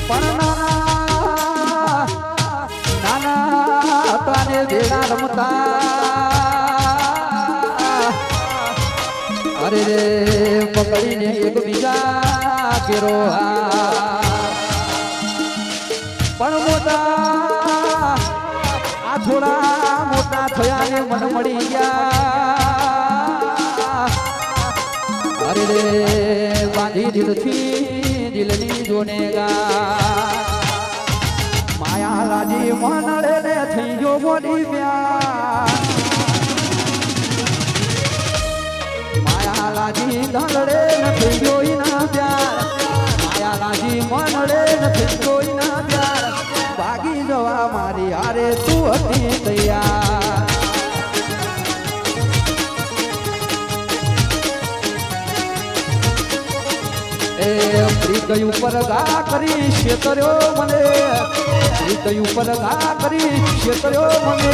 પણ નાના તાને ભેડા રમતા અરે રે પકડીને એકબીજા કેરો પણ મોટા આ થોડા મોટા થયા ને મન મળી ગયા અરે રે બાંધી દિલથી દિલની જોનેગા માયા લાજી મનડે ને થઈ ગયો મોડી પ્યાર માયા લાજી ધનડે ને થઈ ગયો ઇના પ્યાર માયા લાજી મનડે ને થઈ ગયો ઇના પ્યાર ભાગી જવા મારી હારે તું હતી તૈયાર પ્રીત ઉપર ગા કરી શેતર્યો મને પ્રીત ઉપર ગા કરી શેતર્યો મને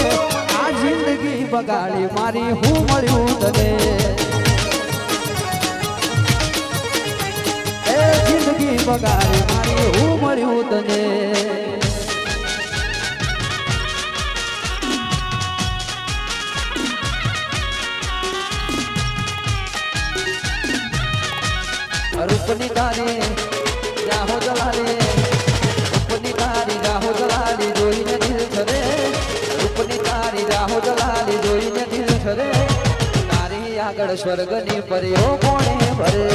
આ જિંદગી બગાડી મારી હું મળ્યું તને એ જિંદગી બગાડી મારી હું મળ્યું તને રૂપની તારી રાહો જલાલે રૂપની તારી રાહો જલાલી જોઈને દિલ ઠરે રૂપની તારી રાહો જલાલી જોઈને દિલ ઠરે તારી આગળ સ્વર્ગની પરીઓ કોણે ભરે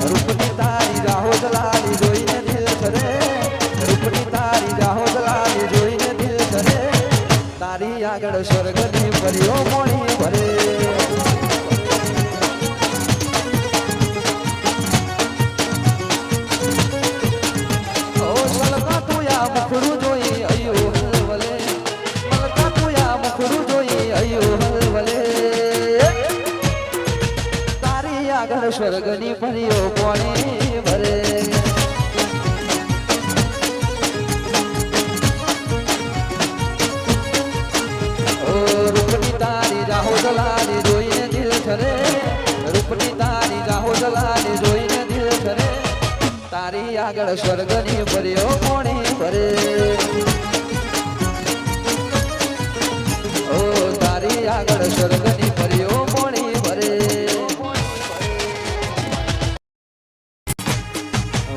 રૂપની તારી રાહો જલાલી જોઈને દિલ ઠરે રૂપની તારી રાહો જલાલી જોઈને દિલ ઠરે તારી આગળ સ્વર્ગની પરીઓ મોણી ભરે ઓ સલકા તુયા મુખડું જોઈ અયો હલવલે સલકા તુયા મુખડું જોઈ અયો હલવલે તારી આગળ સ્વર્ગની પરીઓ મોણી ભરે જલાલી જોઈને દિલ ઠરે રૂપની તારી રાહો જલાલી જોઈને દિલ ઠરે તારી આગળ સ્વર્ગની પરીઓ કોણી ભરે ઓ તારી આગળ સ્વર્ગની પરીઓ કોણી ભરે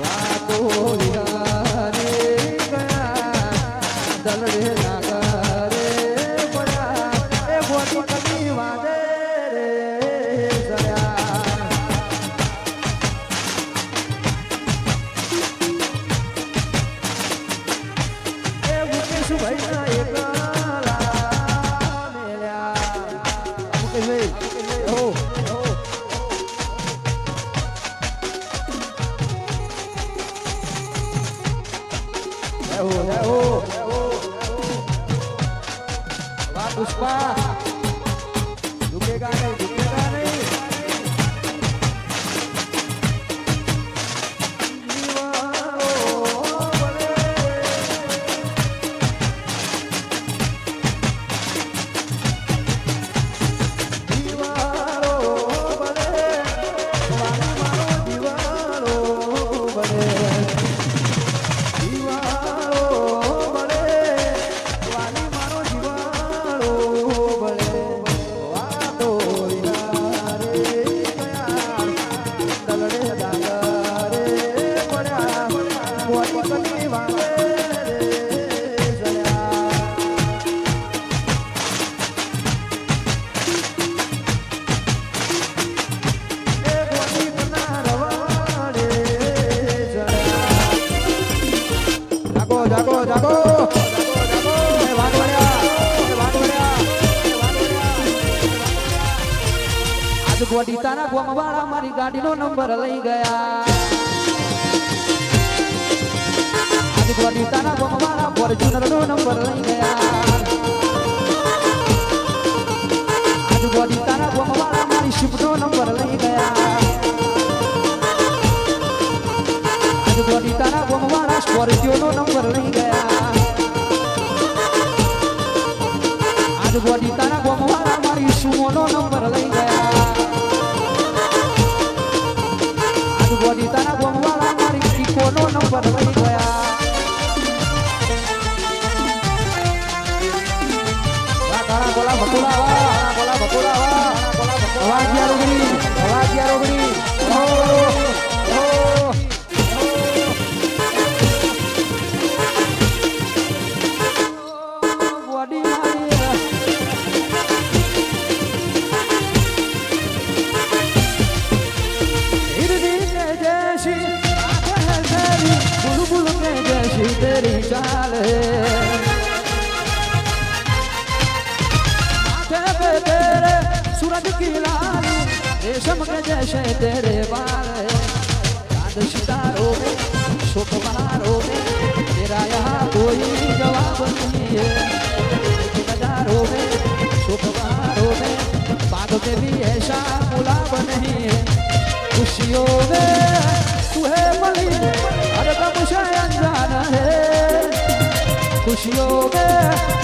વાતો વિહારે ગયા દલડે નાગરે પડ્યા એ ગોતી पुष्पा रुकेगा नहीं रुकेगा नहीं જાગો જાગો આજ ગોડી તારા ગોમવાળા મારી ગાડીનો નંબર લઈ ગયા આજ ગોડી તારા ગોમવાળા ફોર્ચ્યુનરનો નંબર લઈ ગયા આજ ગોડી તારા ગોમવાળા મારી શિફ્ટનો નંબર લઈ ગયા આજ ગોડી તારા ગોમવાળા સ્કોર્પિયોનો નંબર લઈ ગયા આજ ગોડી તારા ગોમવાળા મારી સુમોનો નંબર લઈ ગયા બોલા બપોરા અવાજિયા રોગડી અવાજિયા રોગડી બોડી મારી हिरनी के जैसी आंखें हैं तेरी बुलबुल के जैसी तेरी चाल है माथे पे तेरे सूरज की लाली रेशम के जैसे तेरे बाल है चांद सितारों में शोक बहारों में तेरा यहाँ कोई जवाब नहीं है नजारों में शोक बहारों में बाग में भी ऐसा गुलाब नहीं है खुशियों में तू है मली हर गम से अनजान है खुशियों में